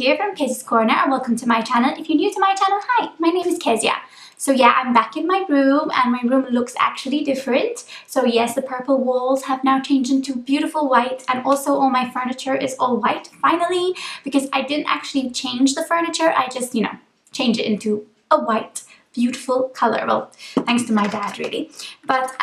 here from Kezzies Corner and welcome to my channel. If you're new to my channel, hi, my name is Kezia. So yeah, I'm back in my room and my room looks actually different. So yes, the purple walls have now changed into beautiful white, and also all my furniture is all white finally, because I didn't actually change the furniture, I just, changed it into a white beautiful color. Well, thanks to my dad really. But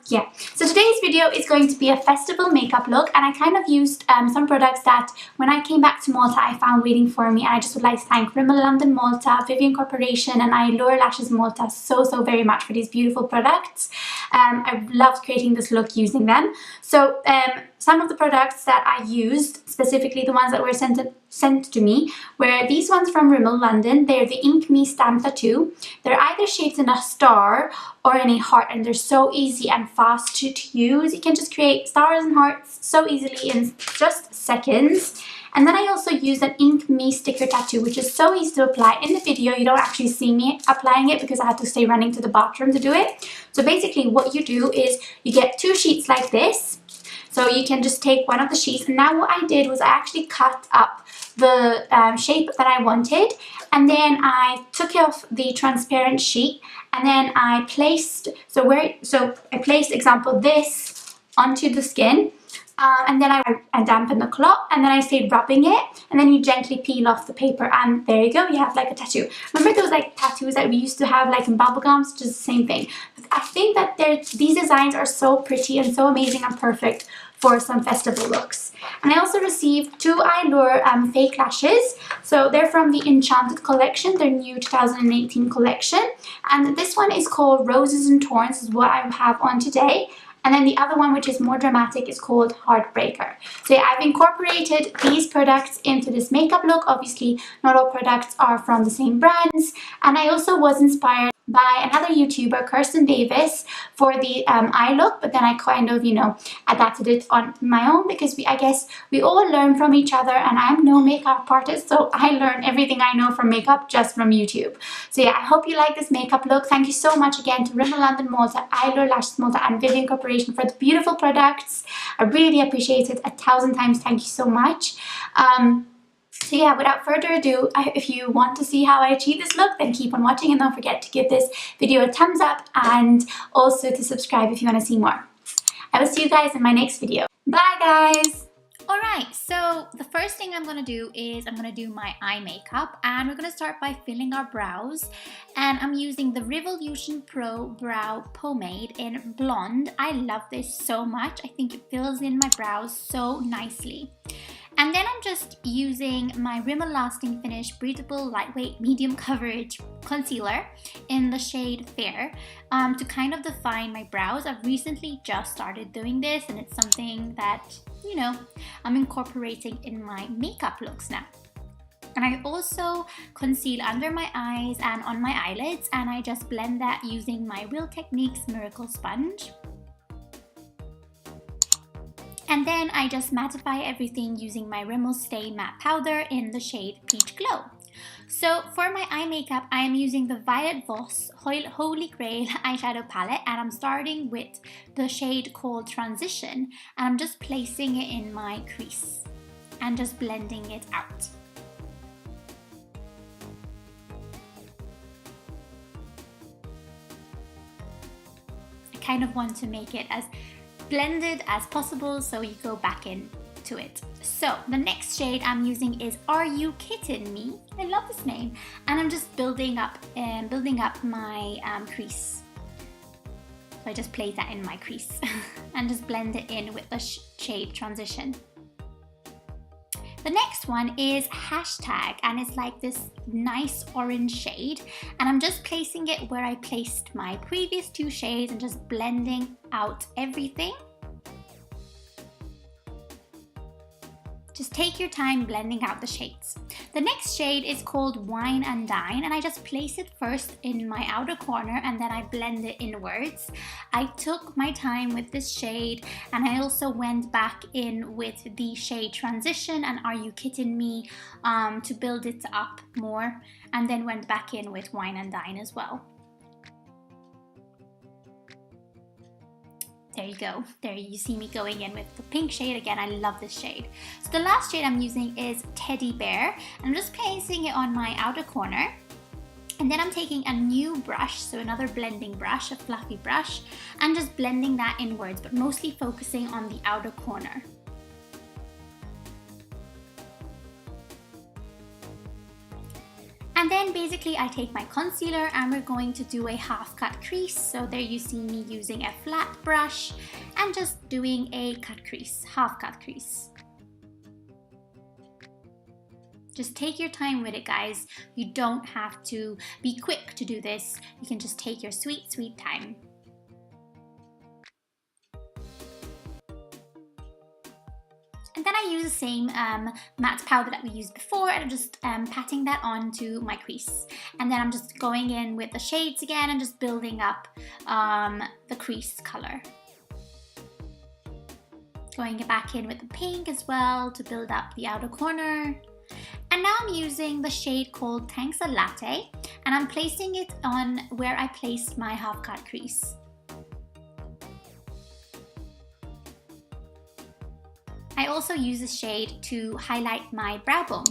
yeah, so today's video is going to be a festival makeup look, and I kind of used some products that when I came back to Malta I found waiting for me, and I just would like to thank Rimmel London Malta, Vivian Corporation and Eylure Lashes Malta so very much for these beautiful products. I loved creating this look using them. So some of the products that I used, specifically the ones that were sent to me, were these ones from Rimmel London. They're the Ink Me Stamp Tattoo. They're either shaped in a star or in a heart, and they're so easy and fast to use. You can just create stars and hearts so easily in just seconds. And then I also used an Ink Me Sticker Tattoo, which is so easy to apply. In the video, you don't actually see me applying it because I had to stay running to the bathroom to do it. So basically what you do is you get two sheets like this. So you can just take one of the sheets, and now what I did was I actually cut up the shape that I wanted, and then I took off the transparent sheet, and then I placed, I placed, example, this onto the skin, and then I dampened the cloth, and then I stayed rubbing it, and then you gently peel off the paper, and there you go, you have like a tattoo. Remember those like tattoos that we used to have like in bubblegums? Just the same thing. But I think that these designs are so pretty and so amazing and perfect for some festival looks. And I also received two Eylure fake lashes. So they're from the Enchanted collection, their new 2018 collection. And this one is called Roses and Thorns, is what I have on today. And then the other one, which is more dramatic, is called Heartbreaker. So yeah, I've incorporated these products into this makeup look. Obviously, not all products are from the same brands. And I also was inspired by another YouTuber, Kirsten Davis, for the eye look, but then I kind of, adapted it on my own, because I guess we all learn from each other, and I'm no makeup artist, so I learn everything I know from makeup just from YouTube. So yeah, I hope you like this makeup look. Thank you so much again to Rimmel London Malta, Eylure Lashes Malta and Vivian Corporation for the beautiful products. I really appreciate it 1,000 times. Thank you so much. So yeah, without further ado, if you want to see how I achieve this look, then keep on watching, and don't forget to give this video a thumbs up and also to subscribe if you want to see more. I will see you guys in my next video. Bye guys! Alright, so the first thing I'm going to do is I'm going to do my eye makeup, and we're going to start by filling our brows, and I'm using the Revolution Pro Brow Pomade in Blonde. I love this so much. I think it fills in my brows so nicely. And then I'm just using my Rimmel Lasting Finish Breathable Lightweight Medium Coverage Concealer in the shade Fair to kind of define my brows. I've recently just started doing this, and it's something that, I'm incorporating in my makeup looks now. And I also conceal under my eyes and on my eyelids, and I just blend that using my Real Techniques Miracle Sponge. And then I just mattify everything using my Rimmel Stay Matte Powder in the shade Peach Glow. So for my eye makeup, I am using the Violet Voss Holy Grail eyeshadow palette, and I'm starting with the shade called Transition, and I'm just placing it in my crease and just blending it out. I kind of want to make it as blended as possible, so you go back into it. So the next shade I'm using is Are You Kitten Me? I love this name, and I'm just building up my crease. So I just place that in my crease and just blend it in with the shade Transition. The next one is Hashtag, and it's like this nice orange shade, and I'm just placing it where I placed my previous two shades and just blending out everything. Just take your time blending out the shades. The next shade is called Wine and Dine, and I just place it first in my outer corner and then I blend it inwards. I took my time with this shade, and I also went back in with the shade Transition and Are You Kitten Me to build it up more, and then went back in with Wine and Dine as well. There you go. There you see me going in with the pink shade again. I love this shade. So the last shade I'm using is Teddy Bear. I'm just placing it on my outer corner. And then I'm taking a new brush, so another blending brush, a fluffy brush, and just blending that inwards, but mostly focusing on the outer corner. And then basically I take my concealer and we're going to do a half cut crease. So there you see me using a flat brush and just doing a cut crease, half cut crease. Just take your time with it, guys. You don't have to be quick to do this. You can just take your sweet, sweet time. And then I use the same matte powder that we used before, and I'm just patting that onto my crease. And then I'm just going in with the shades again and just building up the crease color. Going back in with the pink as well to build up the outer corner. And now I'm using the shade called Thanks a Latte, and I'm placing it on where I placed my half cut crease. I also use this shade to highlight my brow bone.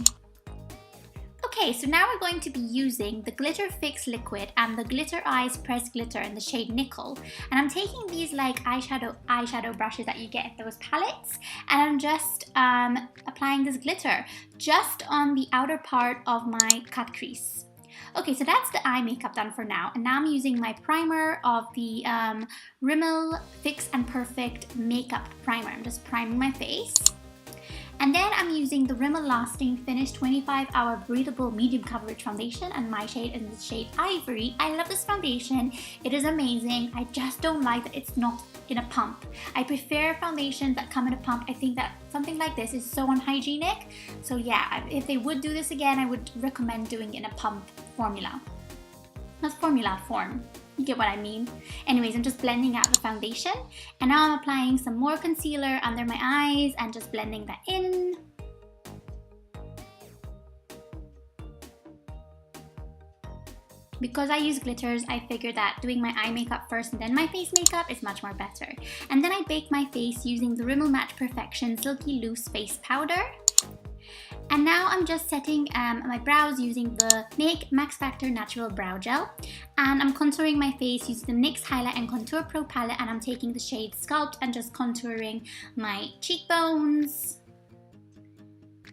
Okay, so now we're going to be using the Glitter Fix Liquid and the Glitter Eyes Pressed Glitter in the shade Nickel. And I'm taking these like eyeshadow brushes that you get at those palettes, and I'm just applying this glitter just on the outer part of my cut crease. Okay, so that's the eye makeup done for now. And now I'm using my primer of the Rimmel Fix and Perfect Makeup Primer. I'm just priming my face. And then I'm using the Rimmel Lasting Finish 25-Hour Breathable Medium Coverage Foundation, and my shade is the shade Ivory. I love this foundation. It is amazing. I just don't like that it's not in a pump. I prefer foundations that come in a pump. I think that something like this is so unhygienic. So yeah, if they would do this again, I would recommend doing it in a pump formula. Not formula, form. You get what I mean? Anyways, I'm just blending out the foundation, and now I'm applying some more concealer under my eyes and just blending that in. Because I use glitters, I figured that doing my eye makeup first and then my face makeup is much more better. And then I bake my face using the Rimmel Matte Perfection Silky Loose Face Powder. And now I'm just setting my brows using the Make Max Factor Natural Brow Gel. And I'm contouring my face using the NYX Highlight and Contour Pro palette, and I'm taking the shade Sculpt and just contouring my cheekbones.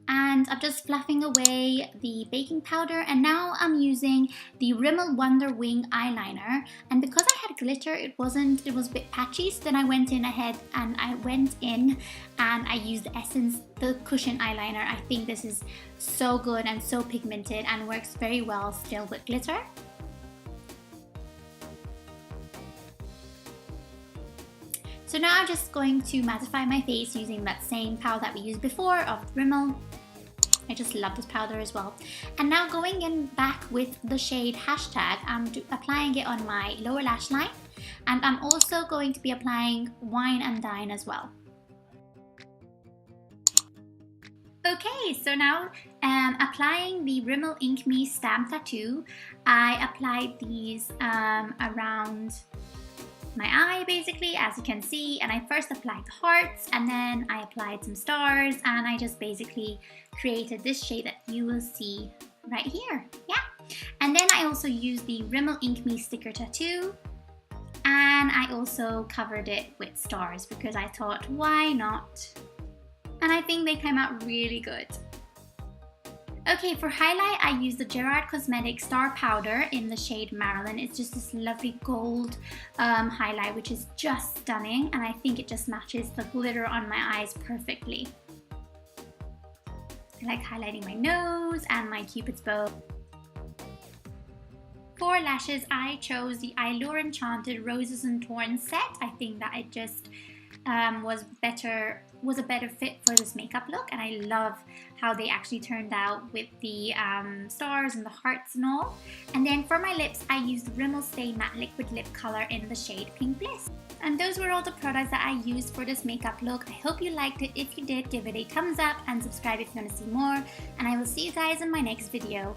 And I'm just fluffing away the baking powder, and now I'm using the Rimmel Wonder Wing eyeliner. And because I had glitter, it was a bit patchy, so then I went in and I used the Essence, the cushion eyeliner. I think this is so good and so pigmented and works very well still with glitter. So now I'm just going to mattify my face using that same powder that we used before of Rimmel. I just love this powder as well. And now going in back with the shade Hashtag, I'm applying it on my lower lash line. And I'm also going to be applying Wine and Dine as well. Okay, so now applying the Rimmel Ink Me Stamp Tattoo. I applied these around my eye basically, as you can see, and I first applied the hearts, and then I applied some stars, and I just basically created this shade that you will see right here. Yeah, and then I also used the Rimmel Ink Me Sticker Tattoo, and I also covered it with stars because I thought, why not? And I think they came out really good. Okay, for highlight, I used the Gerard Cosmetics Star Powder in the shade Marilyn. It's just this lovely gold highlight, which is just stunning, and I think it just matches the glitter on my eyes perfectly. I like highlighting my nose and my Cupid's bow. For lashes, I chose the Eylure Enchanted Roses and Thorns set. I think that it just was a better fit for this makeup look, and I love how they actually turned out with the stars and the hearts and all. And then for my lips, I used Rimmel Stay Matte Liquid Lip Color in the shade Pink Bliss. And those were all the products that I used for this makeup look. I hope you liked it. If you did, give it a thumbs up and subscribe if you want to see more. And I will see you guys in my next video.